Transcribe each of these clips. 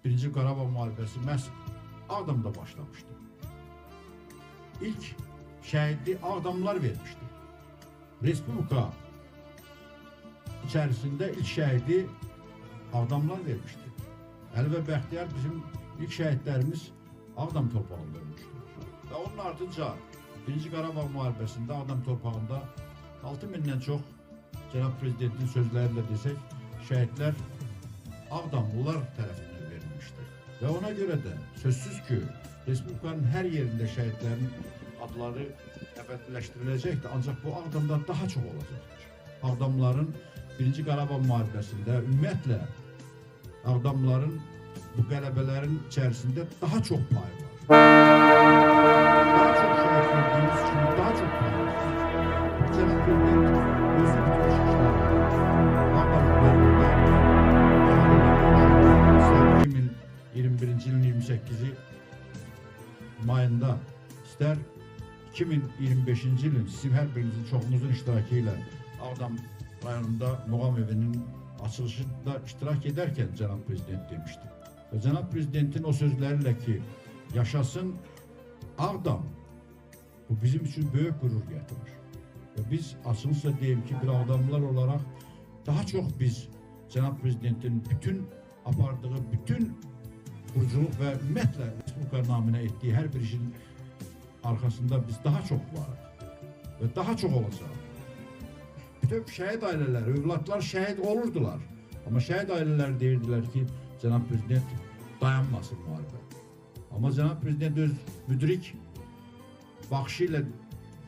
Birinci Qarabağ müharibəsi məhz Ağdamda başlamışdı. İlk şəhidi Ağdamlılar vermişdi. Respublika içərisində ilk şəhidi Ağdamlılar vermişdi. Əli və Bəxtiyar bizim ilk şəhidlərimiz Ağdam torpağında ölmüşdür. Və onun ardınca Birinci Qarabağ müharibəsində Ağdam torpağında 6000'dən çox Cənab Prezidentin sözlərilə desək, şəhidlər Ağdamlılar tərəfindən verilmişdir. Və ona görə də sözsüz ki, Respublikanın hər yerində şəhidlərin adları əbədiləşdiriləcəkdir, ancaq bu Ağdamda daha çox olacaqdır. Ağdamların Birinci Qarabağ müharibəsində ümumiyyətlə Ağdamların bu qələbələrin içərisində daha çox payı var. Daha çox şəhid gördüyümüz kimi daha çox payı var. Cənab Prezident özü tutmuş işlər. Ağdam müharibəsində 2021-ci ilin 28-i mayında istər 2025-ci ilin sizin hər birinizin çoxunuzun iştirakı ilə Ağdam rayonunda Muğam evinin açılışında iştirak ederken Cənab Prezident demişti. Ve Cənab Prezidentin o sözlerle ki yaşasın Ağdam, bu bizim için büyük gurur getirir. Ve biz açılışla diyeyim ki bir Ağdamlılar olarak daha çok biz Cənab Prezidentin bütün apardığı bütün kuruculuk ve ümumiyyətlə Respublika namına ettiği her bir işin arkasında biz daha çok varız ve daha çok olacağız. Bütün şəhid aileleri, övladlar şəhid olurdular. Ama şəhid aileleri deyirdiler ki, Cənab Prezident dayanmasın müharibə. Ama Cənab Prezident öz müdrik baxışı ilə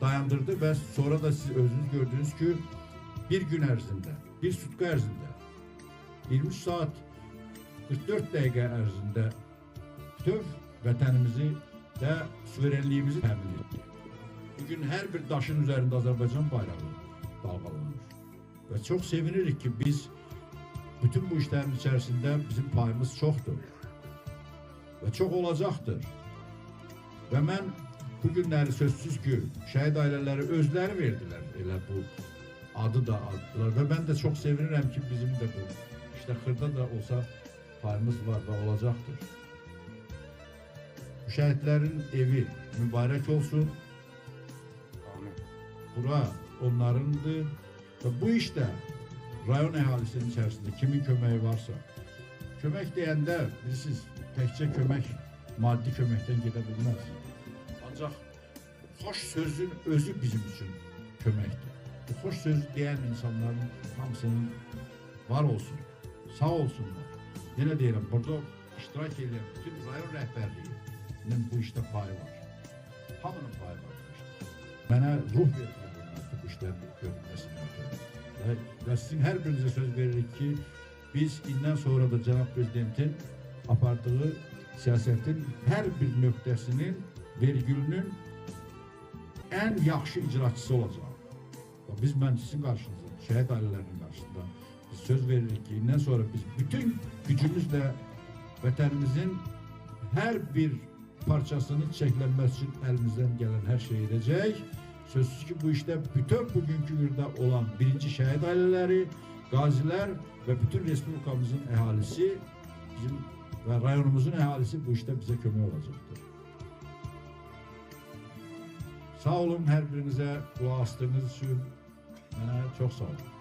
dayandırdı ve sonra da siz özünüz gördünüz ki, bir gün ərzində, bir sutka ərzində, 23 saat 44 dəqiqə ərzində bütöv vətənimizi və suverenliyimizi təmin etdi. Bugün her bir daşın üzerinde Azərbaycan bayrağı dalgalanır. Ve çok sevinirik ki biz bütün bu işlerin içerisinde bizim payımız çoktur. Ve çok olacaktır. Ve ben bu günleri sözsüz ki şəhid aileleri özleri verdiler. Elə bu adı da addılar. Ve ben de çok sevinirim ki bizim de bu işte xırda da olsa payımız var ve olacaktır. Bu şəhidlərin evi mübarek olsun. Bura onlarındır. Ve bu işte rayon əhalisinin içerisinde kimin köməyi varsa, kömək deyəndə bilirsiniz, təkcə kömək maddi köməkdən gedə bilməz. Ancaq xoş sözün özü bizim üçün köməkdir. Bu xoş sözü deyən insanların hamısının var olsun, sağ olsunlar. Yenə deyirəm, burada iştirak edən bütün rayon rəhbərliğinin bu işte payı var. Hamının payı var. Mənə ruh verir bu işlərin görülməsindən ötürü. Və sizin hər birinizə söz veririk ki, biz indən sonra da Cənab Prezidentin apardığı siyasetin her bir nöqtəsinin, vergülünün en yaxşı icraçısı olacaq. Biz məclisin qarşısında, şəhid ailələrinin qarşısında biz söz veririk ki, indən sonra biz bütün gücümüzlə vətənimizin her bir parçasını çiçəklənməsi üçün əlimizdən gələn hər şey edəcək. Sözsüz ki bu işte bütün bugünkü günde olan birinci şəhid aileleri, gaziler ve bütün Respublikamızın əhalisi bizim ve rayonumuzun əhalisi bu işte bize kömək olacaktır. Sağ olun, her birinize qulaq astığınız için mənə çox sağ olun.